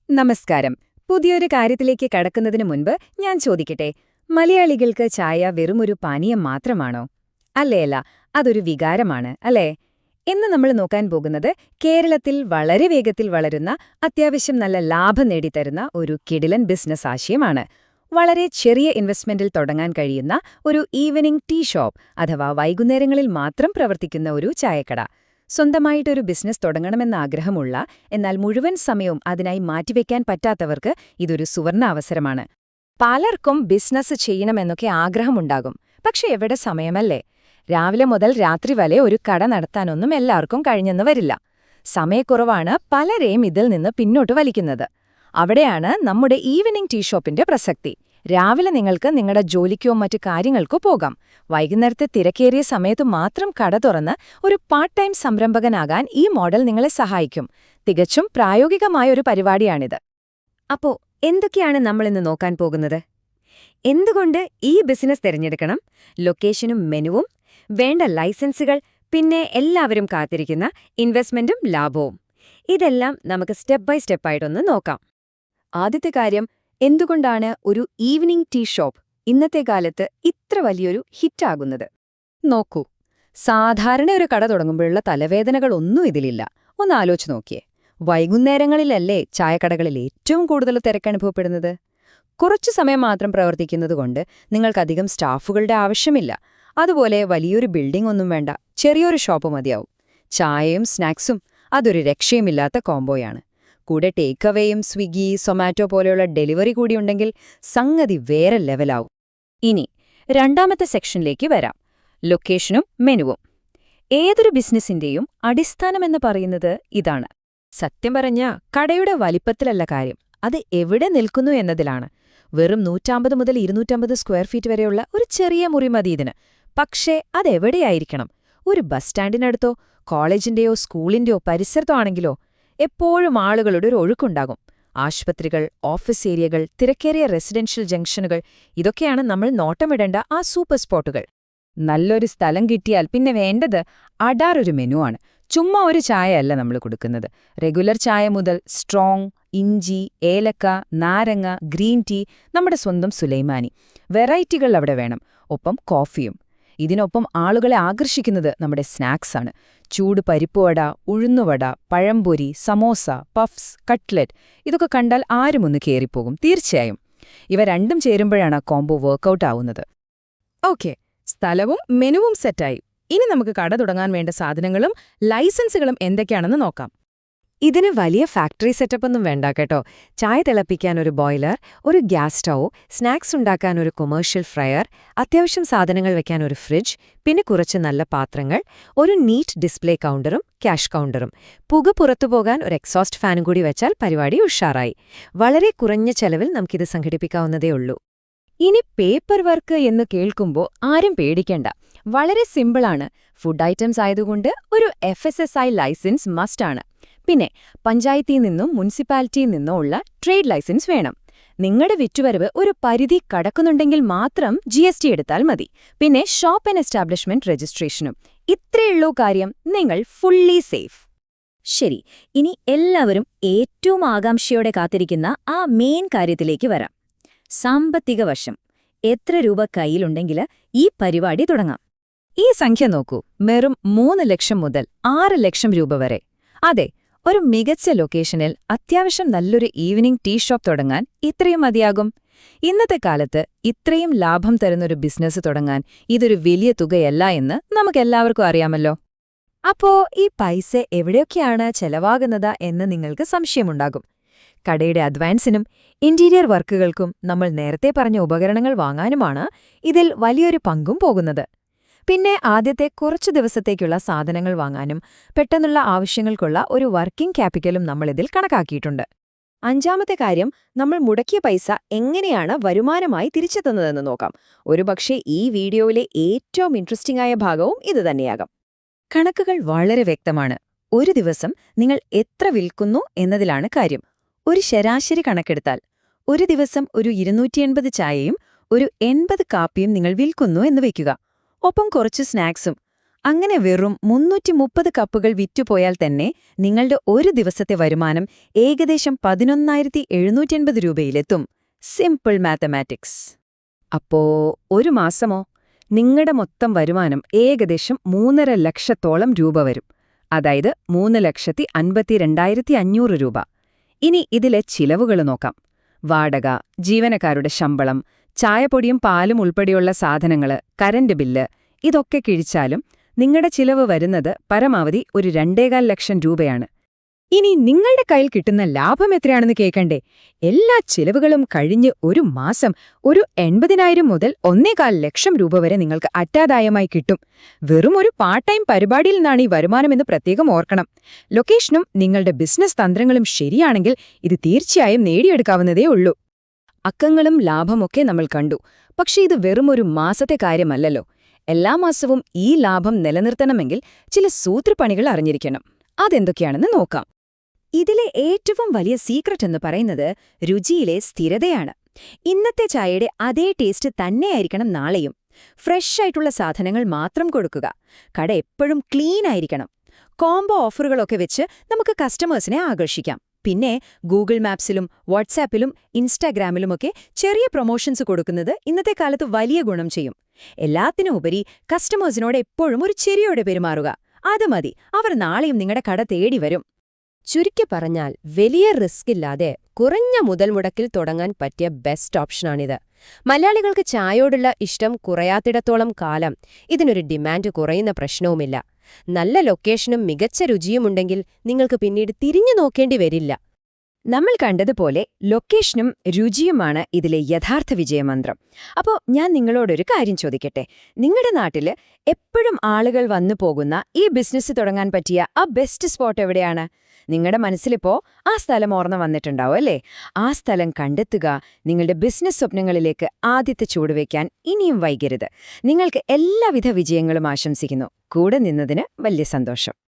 നമസ്കാരം. പുതിയൊരു കാര്യത്തിലേക്ക് കടക്കുന്നതിന് മുൻപ് ഞാൻ ചോദിക്കട്ടെ, മലയാളികൾക്ക് ചായ വെറുമൊരു പാനീയം മാത്രമാണോ? അല്ലേയല്ല, അതൊരു വികാരമാണ്, അല്ലേ? ഇന്ന് നമ്മൾ നോക്കാൻ പോകുന്നത് കേരളത്തിൽ വളരെ വേഗത്തിൽ വളരുന്ന, അത്യാവശ്യം നല്ല ലാഭം നേടിത്തരുന്ന ഒരു കിടിലൻ ബിസിനസ് ആശയമാണ്. വളരെ ചെറിയ ഇൻവെസ്റ്റ്മെന്റിൽ തുടങ്ങാൻ കഴിയുന്ന ഒരു ഈവനിംഗ് ടീ ഷോപ്പ് അഥവാ വൈകുന്നേരങ്ങളിൽ മാത്രം പ്രവർത്തിക്കുന്ന ഒരു ചായക്കട. സ്വന്തമായിട്ടൊരു ബിസിനസ് തുടങ്ങണമെന്ന ആഗ്രഹമുള്ള, എന്നാൽ മുഴുവൻ സമയവും അതിനായി മാറ്റിവെക്കാൻ പറ്റാത്തവർക്ക് ഇതൊരു സുവർണ അവസരമാണ്. പലർക്കും ബിസിനസ് ചെയ്യണമെന്നൊക്കെ ആഗ്രഹമുണ്ടാകും, പക്ഷെ എവിടെ സമയമല്ലേ? രാവിലെ മുതൽ രാത്രി വരെ ഒരു കട നടത്താനൊന്നും എല്ലാവർക്കും കഴിഞ്ഞെന്ന് വരില്ല. സമയക്കുറവാണ് പലരെയും ഇതിൽ നിന്ന് പിന്നോട്ട് വലിക്കുന്നത്. അവിടെയാണ് നമ്മുടെ ഈവനിംഗ് ടീ ഷോപ്പിന്റെ പ്രസക്തി. രാവിലെ നിങ്ങൾക്ക് നിങ്ങളുടെ ജോലിക്കോ മറ്റു കാര്യങ്ങൾക്കോ പോകാം. വൈകുന്നേരത്തെ തിരക്കേറിയ സമയത്ത് മാത്രം കട തുറന്ന് ഒരു പാർട്ട് ടൈം സംരംഭകനാകാൻ ഈ മോഡൽ നിങ്ങളെ സഹായിക്കും. തികച്ചും പ്രായോഗികമായ ഒരു പരിപാടിയാണിത്. അപ്പോ എന്തൊക്കെയാണ് നമ്മളിന്ന് നോക്കാൻ പോകുന്നത്? എന്തുകൊണ്ട് ഈ ബിസിനസ് തിരഞ്ഞെടുക്കണം? ലൊക്കേഷനും മെനുവും, വേണ്ട ലൈസൻസുകൾ, പിന്നെ എല്ലാവരും കാത്തിരിക്കുന്ന ഇൻവെസ്റ്റ്മെന്റും ലാഭവും. ഇതെല്ലാം നമുക്ക് സ്റ്റെപ്പ് ബൈ സ്റ്റെപ്പായിട്ടൊന്ന് നോക്കാം. ആദ്യത്തെ കാര്യം, എന്തുകൊണ്ടാണ് ഒരു ഈവനിംഗ് ടീ ഷോപ്പ് ഇന്നത്തെ കാലത്ത് ഇത്ര വലിയൊരു ഹിറ്റാകുന്നത്? നോക്കൂ, സാധാരണ ഒരു കട തുടങ്ങുമ്പോഴുള്ള തലവേദനകളൊന്നും ഇതിലില്ല. ഒന്ന് ആലോചിച്ച് നോക്കിയേ. വൈകുന്നേരങ്ങളിലല്ലേ ചായക്കടകളിൽ ഏറ്റവും കൂടുതൽ തിരക്കനുഭവപ്പെടുന്നത്? കുറച്ചു സമയം മാത്രം പ്രവർത്തിക്കുന്നതുകൊണ്ട് നിങ്ങൾക്കധികം സ്റ്റാഫുകളുടെ ആവശ്യമില്ല. അതുപോലെ വലിയൊരു ബിൽഡിംഗ് ഒന്നും വേണ്ട, ചെറിയൊരു ഷോപ്പ് മതിയാവും. ചായയും സ്നാക്സും അതൊരു രക്ഷയുമില്ലാത്ത കോംബോയാണ്. കൂടെ ടേക്ക് അവേയും സ്വിഗ്ഗി, സൊമാറ്റോ പോലെയുള്ള ഡെലിവറി കൂടിയുണ്ടെങ്കിൽ സംഗതി വേറെ ലെവലാവും. ഇനി രണ്ടാമത്തെ സെക്ഷനിലേക്ക് വരാം, ലൊക്കേഷനും മെനുവും. ഏതൊരു ബിസിനസിന്റെയും അടിസ്ഥാനമെന്ന് പറയുന്നത് ഇതാണ്. സത്യം പറഞ്ഞാ കടയുടെ വലിപ്പത്തിലല്ല കാര്യം, അത് എവിടെ നിൽക്കുന്നു എന്നതിലാണ്. വെറും 150 മുതൽ 250 സ്ക്വയർ ഫീറ്റ് വരെയുള്ള ഒരു ചെറിയ മുറി മതി ഇതിന്. പക്ഷേ അതെവിടെയായിരിക്കണം? ഒരു ബസ് സ്റ്റാൻഡിനടുത്തോ കോളേജിന്റെയോ സ്കൂളിന്റെയോ പരിസരത്തോ ആണെങ്കിലോ? എപ്പോഴും ആളുകളുടെ ഒരു ഒഴുക്കുണ്ടാകും. ആശുപത്രികൾ, ഓഫീസ് ഏരിയകൾ, തിരക്കേറിയ റെസിഡൻഷ്യൽ ജംഗ്ഷനുകൾ, ഇതൊക്കെയാണ് നമ്മൾ നോട്ടമിടേണ്ട ആ സൂപ്പർ സ്പോട്ടുകൾ. നല്ലൊരു സ്ഥലം കിട്ടിയാൽ പിന്നെ വേണ്ടത് അടാറൊരു മെനു ആണ്. ചുമ്മാ ഒരു ചായയല്ല നമ്മൾ കൊടുക്കുന്നത്. റെഗുലർ ചായ മുതൽ സ്ട്രോങ്, ഇഞ്ചി, ഏലക്ക, നാരങ്ങ, ഗ്രീൻ ടീ, നമ്മുടെ സ്വന്തം സുലൈമാനി. വെറൈറ്റികൾ അവിടെ വേണം. ഒപ്പം കോഫിയും. ഇതിനൊപ്പം ആളുകളെ ആകർഷിക്കുന്നത് നമ്മുടെ സ്നാക്സാണ്. ചൂട് പരിപ്പുവട, ഉഴുന്നുവട, പഴംപൊരി, സമോസ, പഫ്സ്, കട്ട്ലറ്റ്, ഇതൊക്കെ കണ്ടാൽ ആരുമൊന്ന് കേറിപ്പോകും തീർച്ചയായും. ഇവ രണ്ടും ചേരുമ്പോഴാണ് കോംബോ വർക്കൗട്ട് ആവുന്നത്. ഓക്കെ, സ്ഥലവും മെനുവും സെറ്റായി. ഇനി നമുക്ക് കട തുടങ്ങാൻ വേണ്ട സാധനങ്ങളും ലൈസൻസുകളും എന്തൊക്കെയാണെന്ന് നോക്കാം. ഇതിന് വലിയ ഫാക്ടറി സെറ്റപ്പൊന്നും വേണ്ട കേട്ടോ. ചായ തിളപ്പിക്കാൻ ഒരു ബോയിലർ, ഒരു ഗ്യാസ് സ്റ്റൗ, സ്നാക്സ് ഉണ്ടാക്കാൻ ഒരു കൊമേഴ്ഷ്യൽ ഫ്രയർ, അത്യാവശ്യം സാധനങ്ങൾ വെക്കാൻ ഒരു ഫ്രിഡ്ജ്, പിന്നെ കുറച്ച് നല്ല പാത്രങ്ങൾ, ഒരു നീറ്റ് ഡിസ്പ്ലേ കൗണ്ടറും ക്യാഷ് കൗണ്ടറും. പുക പുറത്തുപോകാൻ ഒരു എക്സോസ്റ്റ് ഫാനും കൂടി വെച്ചാൽ പരിപാടി ഉഷാറായി. വളരെ കുറഞ്ഞ ചെലവിൽ നമുക്കിത് സംഘടിപ്പിക്കാവുന്നതേ ഉള്ളൂ. ഇനി പേപ്പർ വർക്ക് എന്ന് കേൾക്കുമ്പോൾ ആരും പേടിക്കേണ്ട. വളരെ സിമ്പിളാണ്. ഫുഡ് ഐറ്റംസ് ആയതുകൊണ്ട് ഒരു FSSAI ലൈസൻസ് മസ്റ്റാണ്. പിന്നെ പഞ്ചായത്തിൽ നിന്നും മുനിസിപ്പാലിറ്റിയിൽ നിന്നോ ഉള്ള ട്രേഡ് ലൈസൻസ് വേണം. നിങ്ങളുടെ വിറ്റുവരവ് ഒരു പരിധി കടക്കുന്നുണ്ടെങ്കിൽ മാത്രം GST എടുത്താൽ മതി. പിന്നെ ഷോപ്പ് ആൻഡ് എസ്റ്റാബ്ലിഷ്മെന്റ് രജിസ്ട്രേഷനും. ഇത്രയുള്ളൂ കാര്യം, നിങ്ങൾ ഫുള്ളി സേഫ്. ശരി, ഇനി എല്ലാവരും ഏറ്റവും ആകാംക്ഷയോടെ കാത്തിരിക്കുന്ന ആ മെയിൻ കാര്യത്തിലേക്ക് വരാം. സാമ്പത്തിക വശം. എത്ര രൂപ കയ്യിലുണ്ടെങ്കിൽ ഈ പരിപാടി തുടങ്ങാം? ഈ സംഖ്യ നോക്കൂ, വെറും 3 ലക്ഷം മുതൽ 6 ലക്ഷം രൂപ വരെ. അതെ, ഒരു മികച്ച ലൊക്കേഷനിൽ അത്യാവശ്യം നല്ലൊരു ഈവനിംഗ് ടീ ഷോപ്പ് തുടങ്ങാൻ ഇത്രയും മതിയാകും. ഇന്നത്തെ കാലത്ത് ഇത്രയും ലാഭം തരുന്നൊരു ബിസിനസ് തുടങ്ങാൻ ഇതൊരു വലിയ തുകയല്ല എന്ന് നമുക്കെല്ലാവർക്കും അറിയാമല്ലോ. അപ്പോ ഈ പൈസ എവിടെയൊക്കെയാണ് ചെലവാകുന്നത് എന്ന് നിങ്ങൾക്ക് സംശയമുണ്ടാകും. കടയുടെ അഡ്വാൻസിനും ഇന്റീരിയർ വർക്കുകൾക്കും നമ്മൾ നേരത്തെ പറഞ്ഞ ഉപകരണങ്ങൾ വാങ്ങാനുമാണ് ഇതിൽ വലിയൊരു പങ്കും പോകുന്നത്. പിന്നെ ആദ്യത്തെ കുറച്ചു ദിവസത്തേക്കുള്ള സാധനങ്ങൾ വാങ്ങാനും പെട്ടെന്നുള്ള ആവശ്യങ്ങൾക്കുള്ള ഒരു വർക്കിംഗ് ക്യാപിറ്റലും നമ്മളിതിൽ കണക്കാക്കിയിട്ടുണ്ട്. അഞ്ചാമത്തെ കാര്യം, നമ്മൾ മുടക്കിയ പൈസ എങ്ങനെയാണ് വരുമാനമായി തിരിച്ചെത്തുന്നതെന്ന് നോക്കാം. ഒരുപക്ഷെ ഈ വീഡിയോയിലെ ഏറ്റവും ഇൻട്രസ്റ്റിംഗ് ആയ ഭാഗവും ഇതുതന്നെയാകാം. കണക്കുകൾ വളരെ വ്യക്തമാണ്. ഒരു ദിവസം നിങ്ങൾ എത്ര വിൽക്കുന്നു എന്നതിലാണ് കാര്യം. ഒരു ശരാശരി കണക്കെടുത്താൽ ഒരു ദിവസം ഒരു 280 ചായയും ഒരു 80 കാപ്പിയും നിങ്ങൾ വിൽക്കുന്നു എന്ന് വയ്ക്കുക. ഒപ്പം കുറച്ച് സ്നാക്സും. അങ്ങനെ വെറും 330 കപ്പുകൾ വിറ്റുപോയാൽ തന്നെ നിങ്ങളുടെ ഒരു ദിവസത്തെ വരുമാനം ഏകദേശം 11,780 രൂപയിലെത്തും. Simple mathematics. അപ്പോ ഒരു മാസമോ? നിങ്ങളുടെ മൊത്തം വരുമാനം ഏകദേശം 3.5 ലക്ഷത്തോളം രൂപ വരും. അതായത് 3,52,500 രൂപ. ഇനി ഇതിലെ ചിലവുകൾ നോക്കാം. വാടക, ജീവനക്കാരുടെ ശമ്പളം, ചായപ്പൊടിയും പാലും ഉൾപ്പെടെയുള്ള സാധനങ്ങള്, കറന്റ് ബില്ല്, ഇതൊക്കെ കിഴിച്ചാലും നിങ്ങളുടെ ചിലവ് വരുന്നത് പരമാവധി ഒരു 2.25 ലക്ഷം രൂപയാണ്. ഇനി നിങ്ങളുടെ കയ്യിൽ കിട്ടുന്ന ലാഭം എത്രയാണെന്ന് കേൾക്കണ്ടേ? എല്ലാ ചിലവുകളും കഴിഞ്ഞ് ഒരു മാസം ഒരു 80,000 മുതൽ 1.25 ലക്ഷം രൂപ വരെ നിങ്ങൾക്ക് അറ്റാദായമായി കിട്ടും. വെറും ഒരു പാർട്ട് ടൈം പരിപാടിയിൽ നിന്നാണ് ഈ വരുമാനമെന്ന് പ്രത്യേകം ഓർക്കണം. ലൊക്കേഷനും നിങ്ങളുടെ ബിസിനസ് തന്ത്രങ്ങളും ശരിയാണെങ്കിൽ ഇത് തീർച്ചയായും നേടിയെടുക്കാവുന്നതേ ഉള്ളൂ. അക്കങ്ങളും ലാഭമൊക്കെ നമ്മൾ കണ്ടു. പക്ഷേ ഇത് വെറും ഒരു മാസത്തെ കാര്യമല്ലല്ലോ. എല്ലാ മാസവും ഈ ലാഭം നിലനിർത്തണമെങ്കിൽ ചില സൂത്രപ്പണികൾ അറിഞ്ഞിരിക്കണം. അതെന്തൊക്കെയാണെന്ന് നോക്കാം. ഇതിലെ ഏറ്റവും വലിയ സീക്രട്ട് എന്ന് പറയുന്നത് രുചിയിലെ സ്ഥിരതയാണ്. ഇന്നത്തെ ചായയുടെ അതേ ടേസ്റ്റ് തന്നെയായിരിക്കണം നാളെയും. ഫ്രഷ് ആയിട്ടുള്ള സാധനങ്ങൾ മാത്രം കൊടുക്കുക. കട എപ്പോഴും ക്ലീൻ ആയിരിക്കണം. കോംബോ ഓഫറുകളൊക്കെ വെച്ച് നമുക്ക് കസ്റ്റമേഴ്സിനെ ആകർഷിക്കാം. പിന്നെ ഗൂഗിൾ മാപ്സിലും വാട്സാപ്പിലും ഇൻസ്റ്റാഗ്രാമിലുമൊക്കെ ചെറിയ പ്രൊമോഷൻസ് കൊടുക്കുന്നത് ഇന്നത്തെ കാലത്ത് വലിയ ഗുണം ചെയ്യും. എല്ലാത്തിനും ഉപരി കസ്റ്റമേഴ്സിനോട് എപ്പോഴും ഒരു ചിരിയോടെ പെരുമാറുക. അത് മതി, അവർ നാളെയും നിങ്ങളുടെ കട തേടി വരും. ചുരുക്കി പറഞ്ഞാൽ വലിയ റിസ്ക് ഇല്ലാതെ കുറഞ്ഞ മുതൽ മുടക്കിൽ തുടങ്ങാൻ പറ്റിയ ബെസ്റ്റ് ഓപ്ഷനാണിത്. മലയാളികൾക്ക് ചായയോടുള്ള ഇഷ്ടം കുറയാത്തിടത്തോളം കാലം ഇതിനൊരു ഡിമാൻഡ് കുറയുന്ന പ്രശ്നവുമില്ല. നല്ല ലൊക്കേഷനും മികച്ച രുചിയുമുണ്ടെങ്കിൽ നിങ്ങൾക്ക് പിന്നീട് തിരിഞ്ഞു നോക്കേണ്ടി വരില്ല. നമ്മൾ കണ്ടതുപോലെ ലൊക്കേഷനും രുചിയുമാണ് ഇതിലെ യഥാർത്ഥ വിജയമന്ത്രം. അപ്പോൾ ഞാൻ നിങ്ങളോടൊരു കാര്യം ചോദിക്കട്ടെ. നിങ്ങളുടെ നാട്ടിൽ എപ്പോഴും ആളുകൾ വന്നു പോകുന്ന ഈ ബിസിനസ് തുടങ്ങാൻ പറ്റിയ ആ ബെസ്റ്റ് സ്പോട്ട് എവിടെയാണ്? നിങ്ങളുടെ മനസ്സിലിപ്പോ ആ സ്ഥലം ഓർമ്മ വന്നിട്ടുണ്ടാവും അല്ലേ? ആ സ്ഥലം കണ്ടെത്തുക. നിങ്ങളുടെ ബിസിനസ് സ്വപ്നങ്ങളിലേക്ക് ആദ്യത്തെ ചുവടുവയ്ക്കാൻ ഇനിയും വൈകരുത്. നിങ്ങൾക്ക് എല്ലാവിധ വിജയങ്ങളും ആശംസിക്കുന്നു. കൂടെ നിന്നതിന് വലിയ സന്തോഷം.